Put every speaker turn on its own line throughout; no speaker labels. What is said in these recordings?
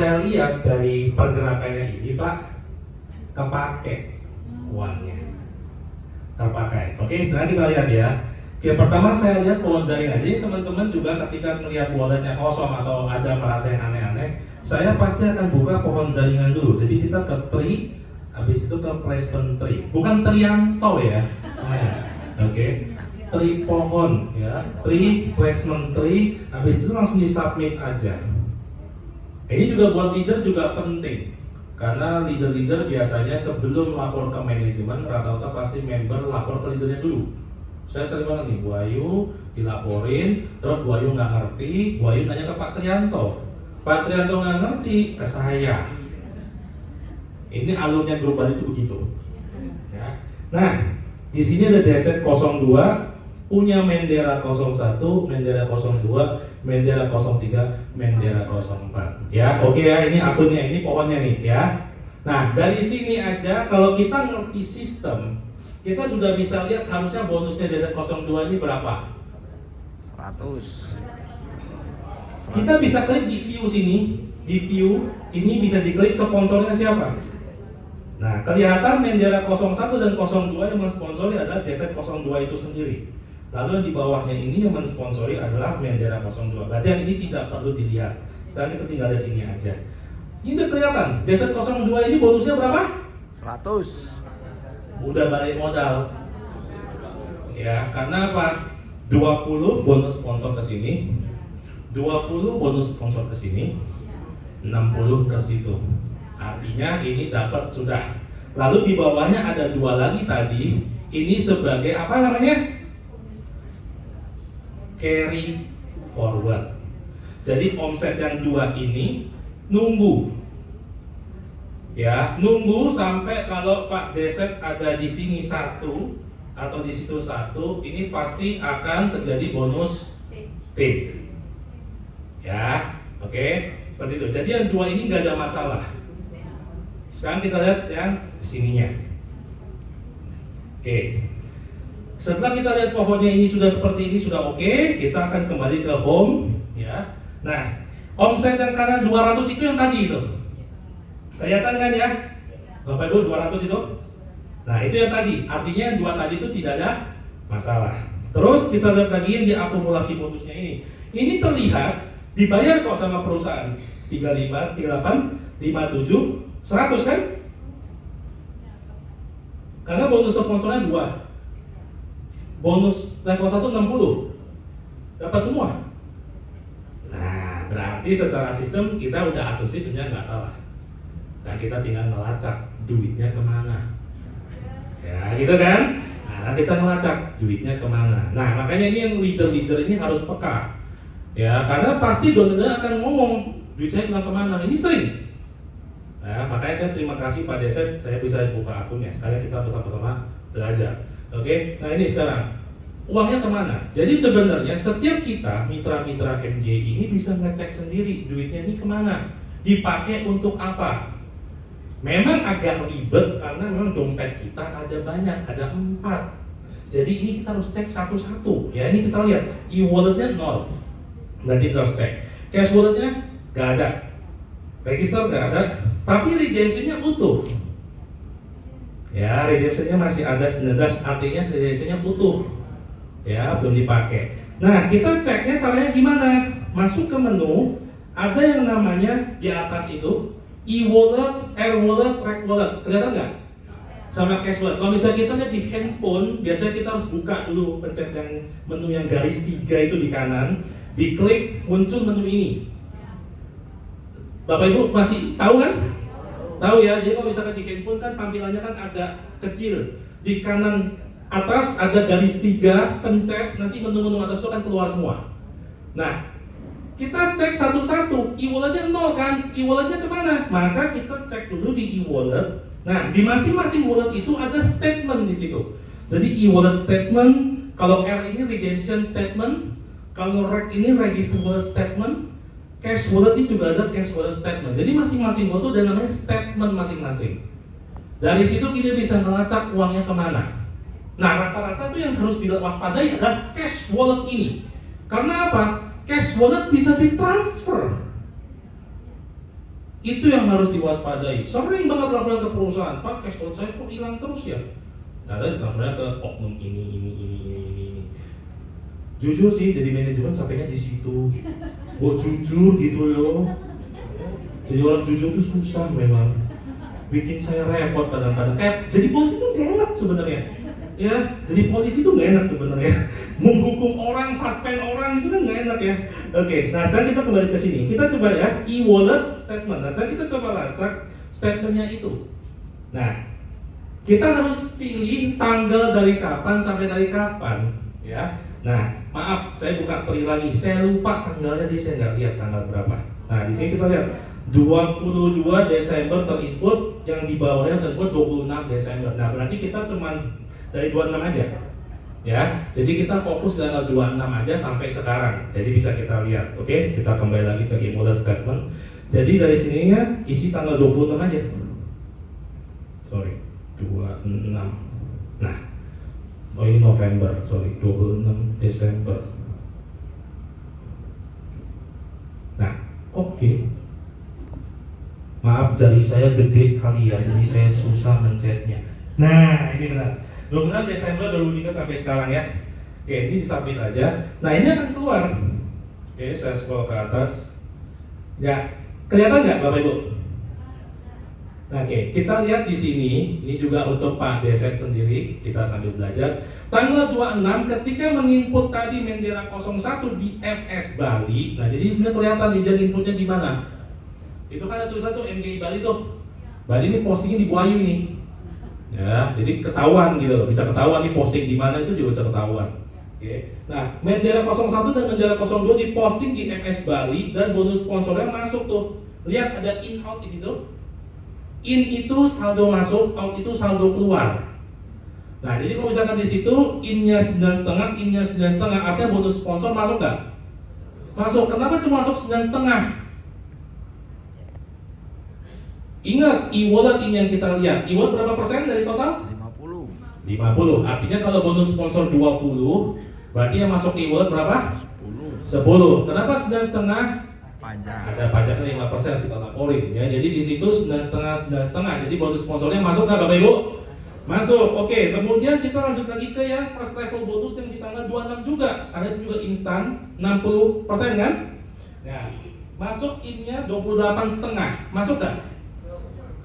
Saya lihat dari pergerakannya ini Pak, kepake uangnya, terpakai. Oke, sekarang kita lihat ya. Oke, pertama saya lihat pohon jaringan. Jadi teman-teman juga ketika melihat walletnya kosong atau ada merasa yang aneh-aneh, saya pasti akan buka pohon jaringan dulu. Jadi kita ke tree, habis itu ke placement tree. Bukan Trianto ya. Oke, tree pohon ya, tree placement tree. Habis itu langsung di submit aja. Ini juga buat leader juga penting, karena leader-leader biasanya sebelum lapor ke manajemen rata-rata pasti member lapor ke leadernya dulu. Saya sering banget nih, Bu Ayu dilaporin, terus Bu Ayu nggak ngerti, Bu Ayu nanya ke Pak Trianto, Pak Trianto nggak ngerti ke saya. Ini alurnya grup Bali itu begitu. Ya. Nah, di sini ada Deset 02 punya Mendera 01, Mendera 02, Mendera 03, Mendera 04. Ya, oke ya, ini akunnya, ini pohonnya nih ya. Nah, dari sini aja kalau kita ngerti sistem, kita sudah bisa lihat harusnya bonusnya Deset 02 ini berapa?
100.
Kita bisa klik di view sini, di view ini bisa diklik sponsornya siapa? Nah, kelihatan Mendera 01 dan 02 yang mensponsori adalah Deset 02 itu sendiri. Lalu yang di bawahnya ini yang mensponsori adalah Mendera 02. Berarti yang ini tidak perlu dilihat. Sekarang kita tinggal lihat ini aja. Ini udah kelihatan, Deset 02 ini bonusnya berapa?
100.
Udah balik modal. Ya, karena apa? 20 bonus sponsor ke sini, 20 bonus sponsor ke sini, 60 ke situ. Artinya ini dapat sudah. Lalu di bawahnya ada dua lagi tadi. Ini sebagai apa namanya? Carry forward. Jadi omset yang dua ini nunggu. Ya, nunggu sampai kalau Pak Deset ada di sini satu atau di situ satu, ini pasti akan terjadi bonus P. Ya, oke, seperti itu. Jadi yang dua ini nggak ada masalah. Sekarang kita lihat yang sininya. Oke. Setelah kita lihat pohonnya ini sudah seperti ini, sudah oke, kita akan kembali ke home ya. Nah, omset yang karena 200 itu yang tadi itu. Kelihatan kan ya? Bapak Ibu 200 itu. Nah, itu yang tadi. Artinya yang dua tadi itu tidak ada masalah. Terus kita lihat lagi yang di akumulasi bonusnya ini. Ini terlihat dibayar kok sama perusahaan 35, 38, 57, 100 kan? Karena bonus sponsornya 2. Bonus level 1 60. Dapat semua. Nah, berarti secara sistem kita udah asumsi sebenarnya nggak salah. Nah, kita tinggal ngelacak duitnya kemana. Ya, gitu kan? Nah, kita ngelacak duitnya kemana. Nah, makanya ini yang leader-leader ini harus peka. Ya, karena pasti donor akan ngomong duit saya hilang kemana. Ini sering. Nah, makanya saya terima kasih Pak Deset, saya bisa buka akunnya. Sekarang kita bersama-sama belajar. Oke, nah ini sekarang uangnya kemana? Jadi sebenarnya setiap kita mitra-mitra MJ ini bisa ngecek sendiri duitnya ini kemana, dipakai untuk apa. Memang agak ribet karena memang dompet kita ada banyak, ada 4. Jadi ini kita harus cek satu-satu. Ya, ini kita lihat e-walletnya 0. Berarti kita harus cek. Cash walletnya nggak ada, register nggak ada, tapi redemptionnya utuh. Ya, redemptionnya masih ada 19, artinya redemptionnya utuh. Ya, belum dipakai. Nah, kita ceknya caranya gimana? Masuk ke menu, ada yang namanya di atas itu e-wallet, air wallet, track wallet. Kelihatan nggak? Sama cash wallet. Kalau misalnya kita lihat di handphone, biasanya kita harus buka dulu, pencet yang menu yang garis 3 itu di kanan, diklik muncul menu ini. Bapak Ibu masih tahu kan? Tahu ya, jadi kalau misalkan di handphone kan tampilannya kan agak kecil. Di kanan atas ada garis 3, pencet, nanti menu-menu atas itu akan keluar semua. Nah, kita cek satu-satu, e-walletnya 0 kan? E-walletnya kemana? Maka kita cek dulu di e-wallet. Nah, di masing-masing wallet itu ada statement di situ. Jadi e-wallet statement, kalau R ini redemption statement, kalau REC ini register wallet statement, cash wallet ini juga ada cash wallet statement. Jadi masing-masing wallet itu ada namanya statement masing-masing. Dari situ kita bisa melacak uangnya kemana. Nah, rata-rata itu yang harus diwaspadai adalah cash wallet ini. Karena apa? Cash wallet bisa ditransfer. Itu yang harus diwaspadai. Sering banget laporan ke perusahaan, Pak, cash flow saya kok hilang terus ya. Nah, ada transfernya ke oknum ini. Jujur sih, jadi manajemen sampainya di situ. Buat jujur gitu loh. Jadi orang jujur itu susah memang. Bikin saya repot kadang-kadang. Kayak jadi polisi itu gak enak sebenarnya. Ya, jadi polisi itu gak enak sebenarnya. Menghukum orang, suspend orang itu kan gak enak ya. Oke, nah sekarang kita kembali ke sini. Kita coba ya e-wallet statement. Nah sekarang kita coba lacak statementnya itu. Nah, kita harus pilih tanggal dari kapan sampai dari kapan, ya. Nah, maaf, saya buka tri lagi. Saya lupa tanggalnya, jadi saya nggak lihat tanggal berapa. Nah, di sini kita lihat 22 Desember terinput, yang di bawahnya terinput 26 Desember. Nah, berarti kita cuman dari 26 aja. Ya, jadi kita fokus tanggal 26 aja sampai sekarang. Jadi bisa kita lihat, oke? Kita kembali lagi ke e-wallet statement. Jadi dari sininya isi tanggal 26 aja. Sorry, 26. Nah, oh ini November, sorry, 26 Desember. Nah, kok gini? Maaf, jari saya gede kali ya, jadi saya susah mencetnya. Nah, ini benar. 26 Desember 2003 sampai sekarang ya. Oke, ini disubmit aja. Nah, ini akan keluar. Oke, saya scroll ke atas. Ya, kelihatan nggak Bapak Ibu? Nah, oke, kita lihat di sini. Ini juga untuk Pak Deset sendiri. Kita sambil belajar. Tanggal 26 ketika menginput tadi Mendera 01 di FS Bali. Nah, jadi sebenarnya kelihatan dia inputnya di mana? Itu kan ada tulisan tuh MGI Bali tuh. Bali ini postingnya di Buayu nih. Ya, jadi ketahuan gitu, bisa ketahuan nih posting di mana itu juga bisa ketahuan. Oke. Nah, Mendera 01 dan Mendera 02 diposting di MS Bali dan bonus sponsornya masuk tuh. Lihat ada in out itu tuh. In itu saldo masuk, out itu saldo keluar. Nah, jadi kalau misalkan di situ innya 9,5, innya 9,5, artinya bonus sponsor masuk nggak? Masuk. Kenapa cuma masuk 9,5? Ingat, e-wallet ini yang kita lihat. E-wallet berapa persen dari total?
50.
50. Artinya kalau bonus sponsor 20, berarti yang masuk e-wallet berapa?
10.
10. Kenapa 9,5?
Pajak.
Ada pajaknya 5% kita laporin ya. Jadi di situ 9,5. Jadi bonus sponsornya masuk nggak Bapak Ibu? Masuk. Oke, kemudian kita lanjut lagi ke yang first level bonus yang di tanggal 26 juga. Karena itu juga instan 60% kan? Nah, masuk innya 28,5. Masuk nggak?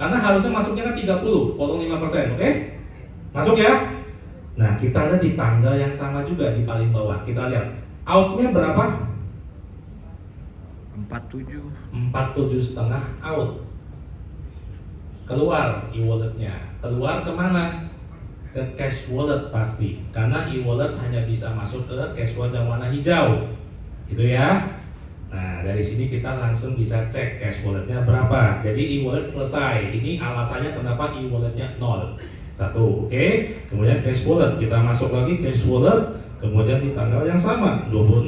Karena harusnya masuknya kan 30, potong 5%, oke? Masuk ya? Nah, kita lihat di tanggal yang sama juga di paling bawah. Kita lihat outnya berapa?
47.
47,5 out. Keluar e-walletnya. Keluar kemana? Ke cash wallet pasti. Karena e-wallet hanya bisa masuk ke cash wallet yang warna hijau. Itu ya. Nah, dari sini kita langsung bisa cek cash walletnya berapa. Jadi e-wallet selesai. Ini alasannya kenapa e-walletnya 0. 1, oke. Kemudian cash wallet, kita masuk lagi cash wallet. Kemudian di tanggal yang sama, 26.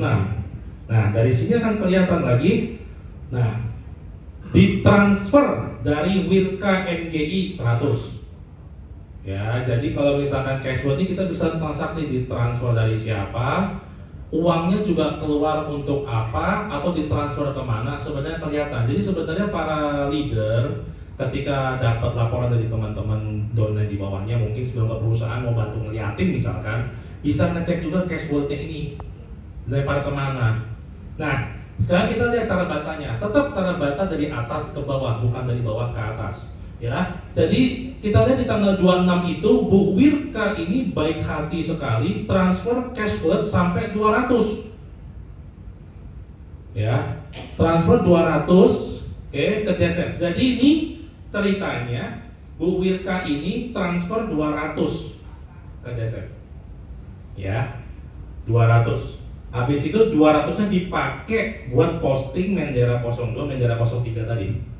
Nah, dari sini akan kelihatan lagi. Nah, ditransfer dari Wirka MGI 100. Ya, jadi kalau misalkan cash wallet ini kita bisa transaksi ditransfer dari siapa, uangnya juga keluar untuk apa atau ditransfer kemana sebenarnya kelihatan. Jadi sebenarnya para leader ketika dapat laporan dari teman-teman downline di bawahnya, mungkin sebelum ke perusahaan mau bantu ngeliatin misalkan, bisa ngecek juga cash walletnya ini lempar kemana. Nah, sekarang kita lihat cara bacanya. Tetap cara baca dari atas ke bawah, bukan dari bawah ke atas. Ya, jadi kita lihat di tanggal 26 itu Bu Wirka ini baik hati sekali transfer cash wallet sampai 200. Ya, transfer 200 ke Deset. Jadi ini ceritanya Bu Wirka ini transfer 200 ke Deset. Ya, 200. Habis itu 200-nya dipakai buat posting Mendera 02, Mendera 03 tadi.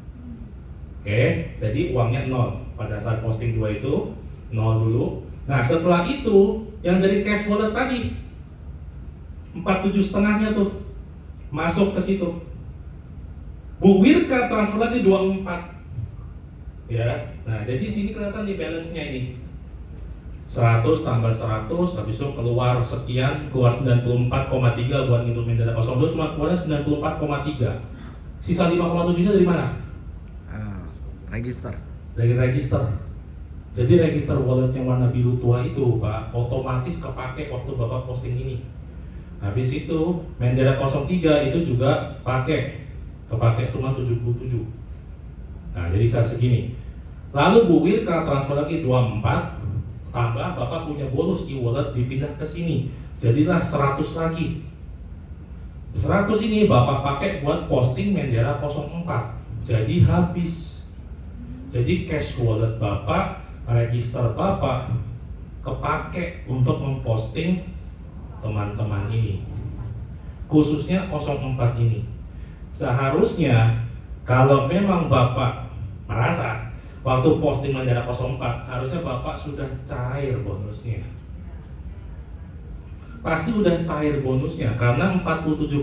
Oke, jadi uangnya 0 pada saat posting 2 itu 0 dulu. Nah, setelah itu yang dari cash wallet tadi 47,5-nya tuh masuk ke situ. Bu Wirka transfer lagi 24. Ya. Nah, jadi sini kelihatan di balance-nya ini. 100 tambah 100, habis itu keluar sekian, keluar 94,3 buat ngitung Mendera 02, cuma keluarnya 94,3. Sisa 5,7-nya dari mana?
Register.
Dari register. Jadi register wallet yang warna biru tua itu Pak, otomatis kepake waktu Bapak posting ini. Habis itu Mendera 03 itu juga kepake cuma 77. Nah jadi saya segini. Lalu Bu Wirka transfer lagi 24, tambah Bapak punya bonus e-wallet dipindah ke sini. Jadilah 100 lagi. 100 ini Bapak pakai buat posting Mendera 04. Jadi habis. Jadi cash wallet Bapak, register Bapak kepake untuk memposting teman-teman ini. Khususnya 04 ini. Seharusnya kalau memang Bapak merasa waktu posting Mendera 04 harusnya Bapak sudah cair bonusnya. Pasti udah cair bonusnya karena 47,5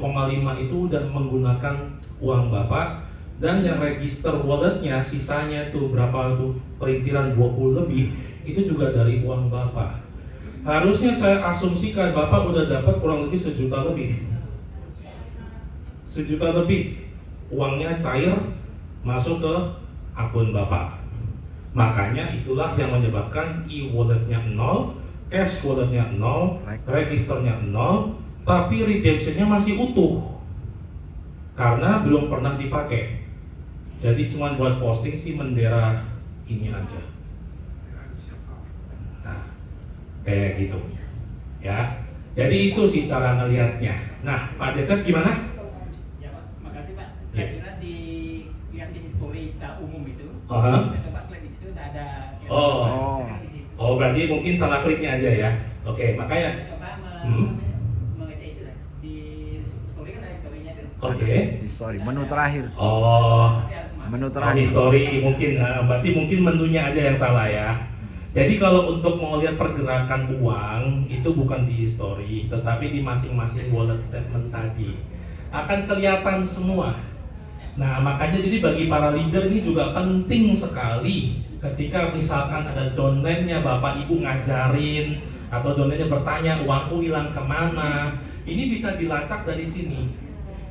itu udah menggunakan uang Bapak. Dan yang register walletnya sisanya tuh berapa tuh perintilan 20 lebih itu juga dari uang Bapak. Harusnya saya asumsikan Bapak udah dapat kurang lebih 1 juta lebih. 1 juta lebih uangnya cair masuk ke akun Bapak. Makanya itulah yang menyebabkan e-walletnya 0, cash walletnya 0, registernya 0, tapi redemptionnya masih utuh karena belum pernah dipakai. Jadi cuma buat posting si Mendera ini aja. Nah, kayak gitu. Ya. Jadi itu sih cara ngelihatnya. Nah, Pak Desep gimana?
Ya Pak, makasih Pak. Saya kira yang di history secara umum itu,
Aha.
saya coba klik di situ udah ada.
Oh.
Di situ.
Oh, berarti mungkin salah kliknya aja ya. Oke, makanya.
Coba mengecek itu lah. Di story kan ada historinya tuh.
Oke.
Di story. Menu terakhir.
Oh.
Nanti harus masuk.
Menu
Oh,
terakhir.
history mungkin, berarti mungkin menunya aja yang salah ya. Jadi kalau untuk mau lihat pergerakan uang itu bukan di history, tetapi di masing-masing wallet statement tadi akan kelihatan semua. Nah makanya jadi bagi para leader ini juga penting sekali ketika misalkan ada downline-nya Bapak Ibu ngajarin atau downline-nya bertanya uangku hilang kemana, ini bisa dilacak dari sini.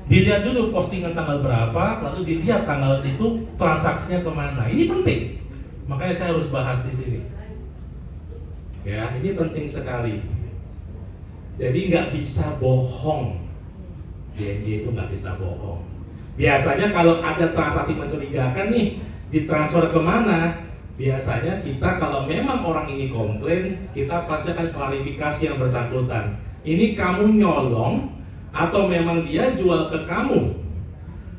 Dilihat dulu postingan tanggal berapa, lalu dilihat tanggal itu transaksinya kemana. Ini penting, makanya saya harus bahas di sini. Ya, ini penting sekali. Jadi nggak bisa bohong. DNG itu nggak bisa bohong. Biasanya kalau ada transaksi mencurigakan nih, ditransfer kemana? Biasanya kita kalau memang orang ini komplain, kita pasti akan klarifikasi yang bersangkutan. Ini kamu nyolong atau memang dia jual ke kamu?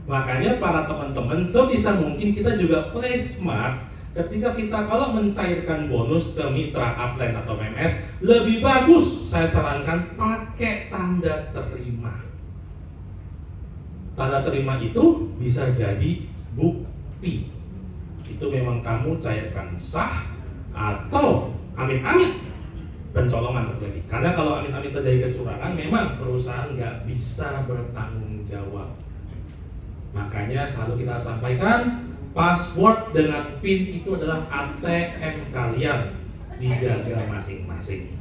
Makanya para teman-teman sebisa mungkin kita juga play smart ketika kita kalau mencairkan bonus ke mitra upline atau MMS, lebih bagus saya sarankan pakai tanda terima. Tanda terima itu bisa jadi bukti itu memang kamu cairkan sah atau amit-amit pencolongan terjadi. Karena kalau amit-amit terjadi kecurangan, memang perusahaan nggak bisa bertanggung jawab. Makanya selalu kita sampaikan, password dengan PIN itu adalah ATM kalian, dijaga masing-masing.